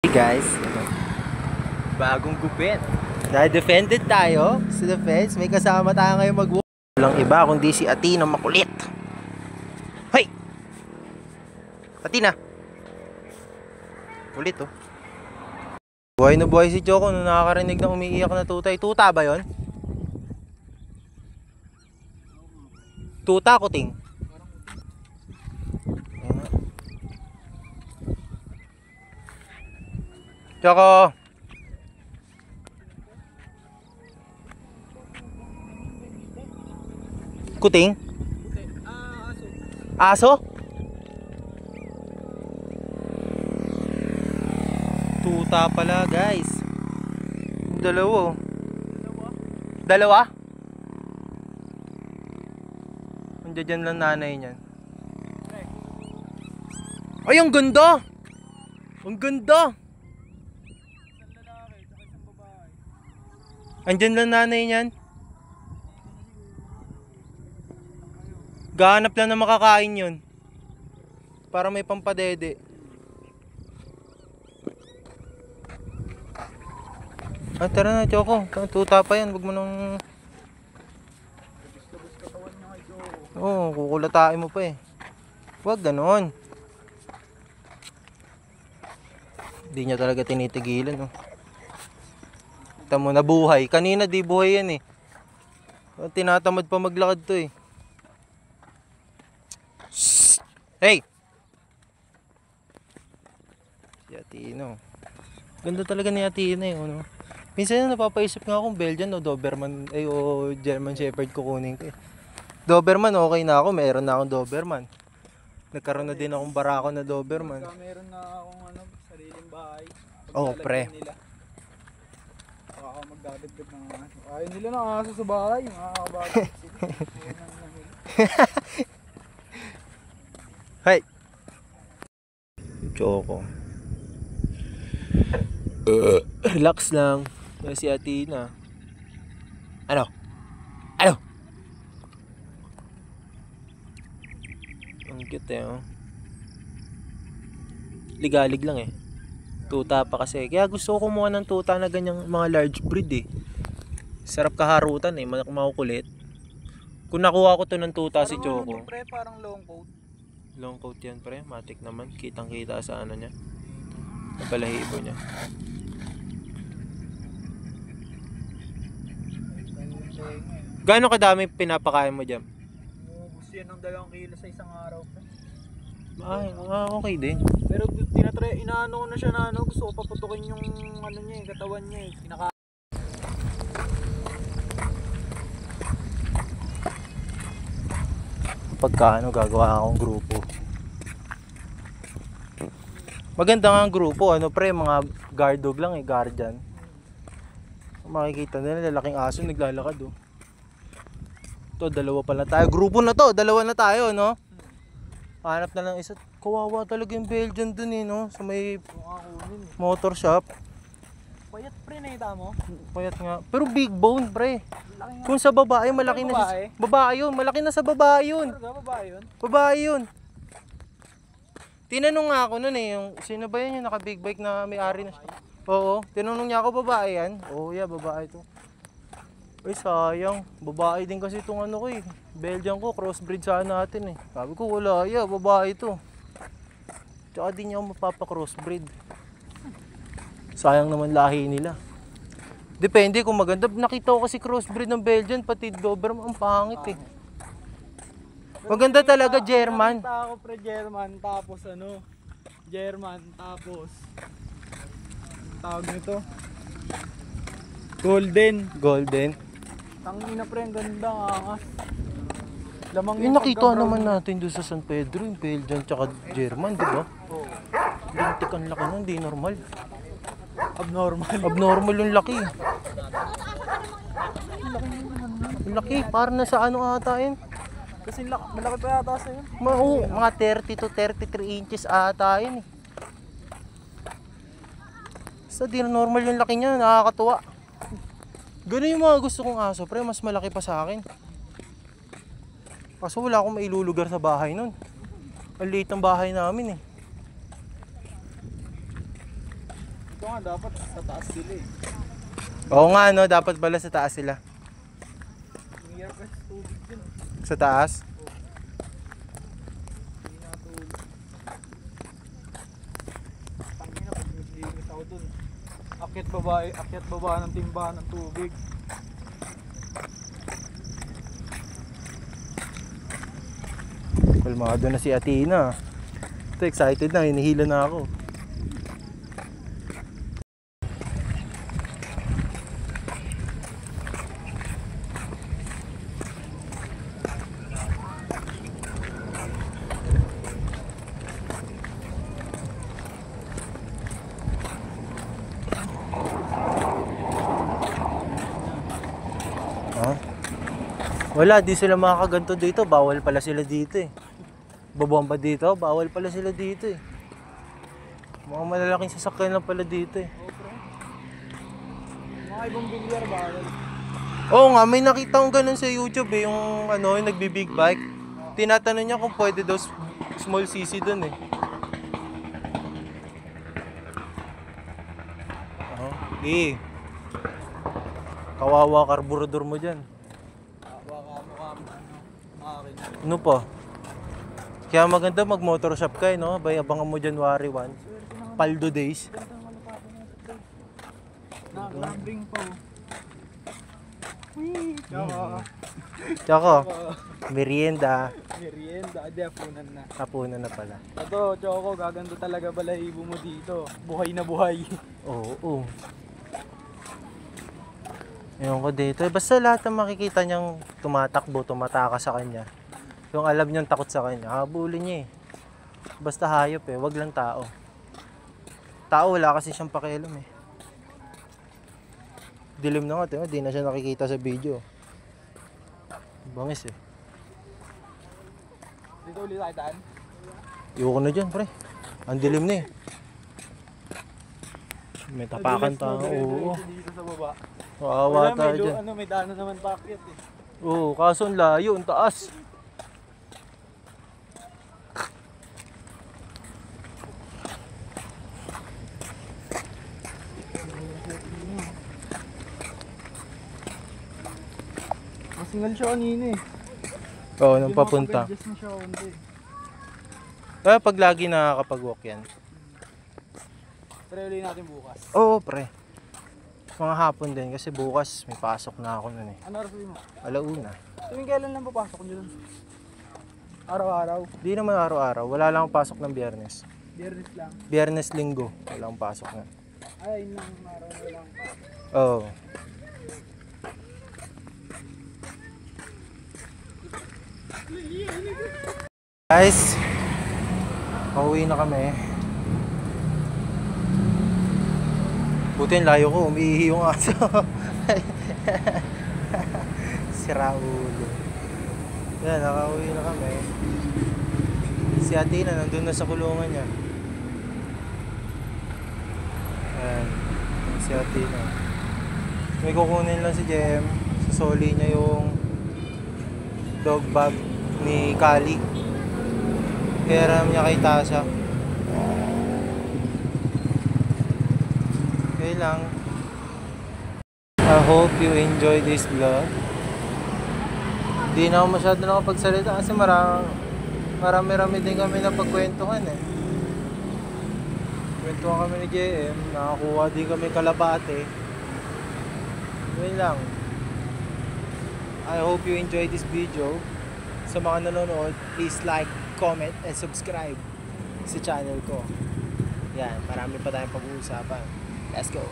Hey guys, bagong gupit. Na-defended tayo sa defense. May kasama tayo ngayon mag-walk. Walang iba kundi si Athena makulit. Hey! Athena! Kulit oh. Buhay na buhay si Choco nung nakakarinig ng umiiyak na tutay. Tuta ba yon? Tuta kuting. Choco! Kuting? Aso? Tuta pala guys. Dalawa. Dalawa? Andiyan dyan lang nanay niyan. Ay, ang ganda! Ang ganda! Andiyan lang nanay niyan. Gahanap lang na makakain yun. Para may pampadede. Ah, tara na, Choco. Tuta pa yan. Huwag mo nang... Oo, kukulatain mo pa eh. Huwag ganon. Hindi niya talaga tinitigilan. Oh. Kita mo, nabuhay. Kanina di buhay yan eh. Tinatamad pa maglakad to eh. Shhh! Hey! Si Athena. Ganda talaga ni Athena eh. Ano? Minsan napapaisip nga akong Belgian o Doberman ay o German Shepherd kukunin ko eh. Doberman okay na ako, meron na akong Doberman. Nagkaroon na din akong barako na Doberman. Meron na akong sariling bahay. Oh, pre. Baka magdadagdag ng ayaw nila ng aso sa bahay, makakabagay sila. Hey! Choco. Relax lang. Si Athena. Ano? Ano? Ang cute eh oh. Ligalig lang eh. Tuta pa kasi. Kaya gusto ko kumuha ng tuta na ganyang mga large breed eh. Sarap kaharutan eh. Makukulit. Kung nakuha ko to ng tuta si Choco. Pre, parang long coat. Long coat yan pre. Matik naman. Kitang kita sa ano niya. Sa balahibo niya. Gaano kadami pinapakain mo dyan? Gusto yan ng 2 kilo sa isang araw. Ay, okay din. Pero inaano ko na siya na gusto ko paputukin yung ano niya katawan niya eh. Pagka gagawa akong grupo. Maganda nga ang grupo, pre, mga guard dog lang eh, guardian. Makikita nila, lalaking aso naglalakad oh. Ito, dalawa pala tayo. Grupo na to, dalawa na tayo, no? Hanap na lang isa. Kawawa talaga yung Belgian dun eh, no? Sa may motor shop. Payat pre, nakita mo? Payat nga. Pero big bone, pre. Kung sa babae, malaki na sa babae yun. Malaki na sa babae yun. Babae yun? Babae yun. Tinanong nga ako nun eh, yung, sino ba yun yung naka big bike na may-ari na siya? Oo, tinanong niya ako, babae yan? Oo, yeah, babae to. Ay, sayang. Babae din kasi itong ano ko eh. Belgian ko, crossbreed sana natin eh. Sabi ko, wala, yeah, babae to. Tsaka di niya ako mapapa-crossbreed. Sayang naman lahi nila. Depende kung maganda. Nakita ko kasi crossbreed ng Belgian, pati Doberman, ang pangit eh. Maganda talaga, German. Nakita ako pre, German, tapos German, tapos tawag nito Golden. Tangina pre, ang ganda nga angas. Lamang yung nakita naman natin doon sa San Pedro, yung Belgian tsaka German, di ba? Oo. Lintik ang laki nun, di normal. Abnormal yung laki. Yung laki, parang nasa ano ata yun. Kasi malaki pa yata sa'yo. Mga 30 to 33 inches ata yun eh. Basta di normal yung laki niya, nakakatuwa. Ganun yung mga gusto kong aso, pre, mas malaki pa sa akin. Kaso wala akong mailulugar sa bahay nun. Ang liit ng bahay namin eh. Ito nga dapat sa taas sila eh. Oo nga no, dapat pala sa taas sila. Ang hirap kasi sa tubig dun. Sa taas? Hindi natulog. Tangina pag naglinis ako dun. Akyat baba ng timbahan ng tubig. Kalmado na si Athena. Ito, excited na, hinihila na ako. Ha? Wala, di sila makakaganto dito. Bawal pala sila dito eh. Babomba dito, bawal pala sila dito eh. Mga malalaking sasakyan lang pala dito eh. Oo pre. Mga ibang bilyar bawal. Oo nga, may nakita kong ganun sa YouTube eh. Yung ano, yung nagbi-big bike. Tinatanong niya kung pwede daw small CC dun eh. Kawawa karburador mo dyan. Baka mukha mo akin. Ano pa? Kaya maganda mag-motor shop ka eh, no? Bay, abangan mo January 1. Paldo days. Lambing pa oh. Wee! Tsaka, merienda. Merienda, adi apunan na. Hapunan na pala. Ito, Choco, gaganda talaga balahibo mo dito. Buhay na buhay. Oo. Ewan ko dito. Basta lahat ng makikita niyang tumatakbo, tumataka sa kanya. Yung alam niyang takot sa kanya, habulin niya eh. Basta hayop eh, wag lang tao. Tao wala kasi siyang pakialam eh. Dilim na nga, di na siya nakikita sa video. Bangis eh. Dito ulit tayo daan. Iwan ko na dyan, pre. Ang dilim na eh. May tapakan tayo. Oo. Dito sa baba. Kawawa tayo dyan. May daanan naman paakyat eh. Oo, kaso ang layo, ang taas. Masingal siya kanina eh. Oo, nang papunta. Adjust na siya konti. Kaya pag lagi nakakapag-walk yan. Pero ulit natin bukas. Oo, pre. Mga hapon din kasi bukas may pasok na ako nun eh. Ano oras mo? Alauna. Tuwing kailan lang papasok nyo dun? Araw-araw? Di naman araw-araw. Wala lang akong pasok ng Biyernes. Biyernes lang? Biyernes, Linggo. Wala akong pasok na. Ay, yun lang araw na lang pa. Oo. Guys, pauwi na kami. Buti yung layo ko, umiihi yung aso. Sira ulo. Yan, nakauwi na kami. Si Athena nandun na sa kulungan niya. Ayan, si Athena. May kukunin lang si Jem. Sasoli niya yung dog bag ni Kali. Kaya niya kay Tasha. Okay lang. I hope you enjoy this vlog. Hindi na ako masyado nakapagsalita kasi marami-rami din kami na pagkwentuhan eh. Kwentuhan kami ni JM, nakakuha din kami kalabate. Yun lang. I hope you enjoy this video. Sa mga nanonood, please like, comment, and subscribe sa channel ko. Yan, marami pa tayong pag-uusapan. Let's go!